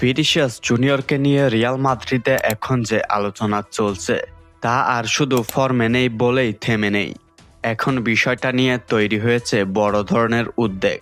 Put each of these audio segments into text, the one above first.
Vinicius জুনিয়রকে নিয়ে Real মাদ্রিদে এখন যে আলোচনা চলছে তা আর শুধু ফর্মে নেই বলেই থেমে নেই। এখন বিষয়টা নিয়ে তৈরি হয়েছে বড় ধরনের উদ্বেগ।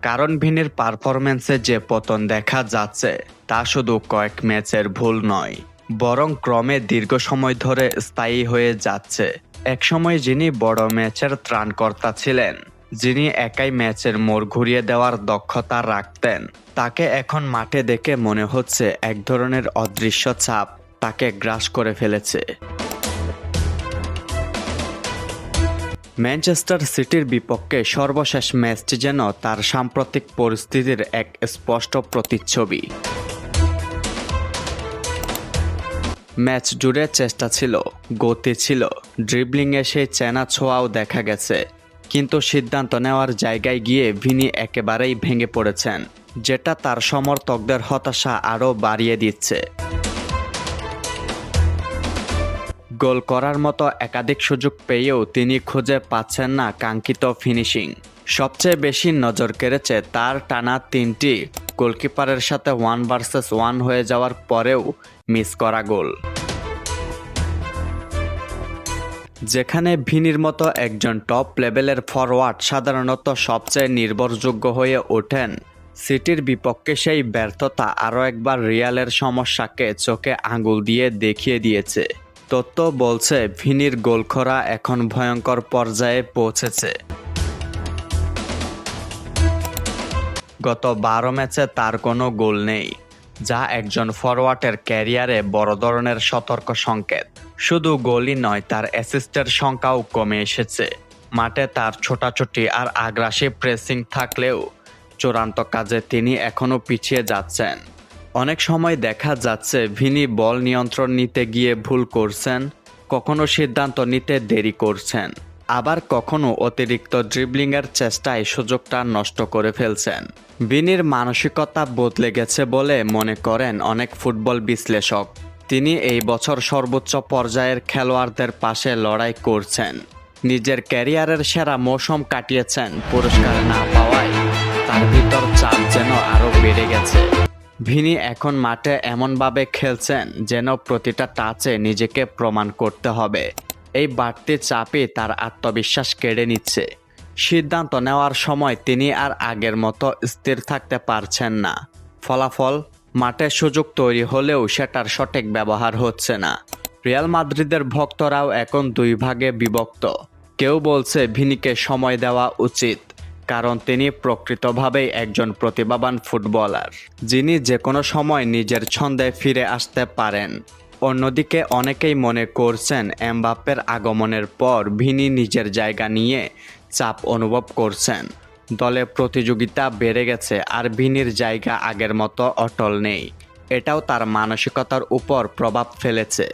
কারণ ভিনির পারফরম্যান্সে যে পতন দেখা যাচ্ছে তা শুধু কয়েক ম্যাচের ভুল নয়, বরং ক্রমে দীর্ঘ সময় ধরে স্থায়ী হয়ে যাচ্ছে। একসময় যিনি বড় ম্যাচের ত্রাণকর্তা ছিলেন, যিনি একাই ম্যাচের মোড় ঘুরিয়ে দেওয়ার দক্ষতা রাখতেন, তাকে এখন মাঠে দেখে মনে হচ্ছে এক ধরনের অদৃশ্য চাপ তাকে গ্রাস করে ফেলেছে। ম্যানচেস্টার সিটির বিপক্ষে সর্বশেষ ম্যাচটি যেন তার সাম্প্রতিক পরিস্থিতির এক স্পষ্ট প্রতিচ্ছবি। ম্যাচ জুড়ে চেষ্টা ছিল, গতি ছিল, ড্রিবলিংয়ে সেই চেনা ছোঁয়াও দেখা গেছে, কিন্তু সিদ্ধান্ত নেওয়ার জায়গায় গিয়ে ভিনি একেবারেই ভেঙে পড়েছেন, যেটা তার সমর্থকদের হতাশা আরও বাড়িয়ে দিচ্ছে। গোল করার মতো একাধিক সুযোগ পেয়েও তিনি খুঁজে পাচ্ছেন না কাঙ্ক্ষিত ফিনিশিং। সবচেয়ে বেশি নজর কেড়েছে তার টানা 3টি গোলকিপারের সাথে 1 ভার্সেস 1 হয়ে যাওয়ার পরেও মিস করা গোল। যেখানে ভিনির মতো একজন টপ লেভেলের ফরওয়ার্ড সাধারণত সবচেয়ে নির্ভরযোগ্য হয়ে ওঠেন, সিটির বিপক্ষে সেই ব্যর্থতা আরও একবার রিয়ালের সমস্যাকে চোখে আঙুল দিয়ে দেখিয়ে দিয়েছে। তথ্য বলছে ভিনির গোলখরা এখন ভয়ঙ্কর পর্যায়ে পৌঁছেছে। গত 12 ম্যাচে তার কোনো গোল নেই, যা একজন ফরওয়ার্ডের ক্যারিয়ারে বড় ধরনের সতর্ক সংকেত। শুধু গোলই নয়, তার অ্যাসিস্টের সংখ্যাও কমে এসেছে। মাঠে তার ছোটাছুটি আর আগ্রাসী প্রেসিং থাকলেও চূড়ান্ত কাজে তিনি এখনও পিছিয়ে যাচ্ছেন। অনেক সময় দেখা যাচ্ছে ভিনি বল নিয়ন্ত্রণ নিতে গিয়ে ভুল করছেন, কখনো সিদ্ধান্ত নিতে দেরি করছেন, আবার কখনো অতিরিক্ত ড্রিবলিংয়ের চেষ্টায় সুযোগটা নষ্ট করে ফেলছেন। ভিনির মানসিকতা বদলে গেছে বলে মনে করেন অনেক ফুটবল বিশ্লেষক। তিনি এই বছর সর্বোচ্চ পর্যায়ের খেলোয়াড়দের পাশে লড়াই করছেন। নিজের ক্যারিয়ারের সেরা মৌসুম কাটিয়েছেন, পুরস্কার না পাওয়ায় তার ভিতর চাপ যেন আরও বেড়ে গেছে। ভিনি এখন মাঠে এমনভাবে খেলছেন যেন প্রতিটা টাচে নিজেকে প্রমাণ করতে হবে। এই বাড়তি চাপই তার আত্মবিশ্বাস কেড়ে নিচ্ছে। সিদ্ধান্ত নেওয়ার সময় তিনি আর আগের মতো স্থির থাকতে পারছেন না। ফলাফল, মাঠে সুযোগ তৈরি হলেও সেটার সঠিক ব্যবহার হচ্ছে না। রিয়াল মাদ্রিদের ভক্তরাও এখন দুই ভাগে বিভক্ত। কেউ বলছে ভিনিকে সময় দেওয়া উচিত, কারণ তিনি প্রকৃতভাবেই একজন প্রতিভাবান ফুটবলার, যিনি যে কোনো সময় নিজের ছন্দে ফিরে আসতে পারেন। অন্যদিকে অনেকেই মনে করছেন এমবাপ্পের আগমনের পর ভিনি নিজের জায়গা নিয়ে চাপ অনুভব করছেন। দলে প্রতিযোগিতা বেড়ে গেছে আর ভিনির জায়গা আগের মতো অটল নেই। এটাও তার মানসিকতার উপর প্রভাব ফেলেছে।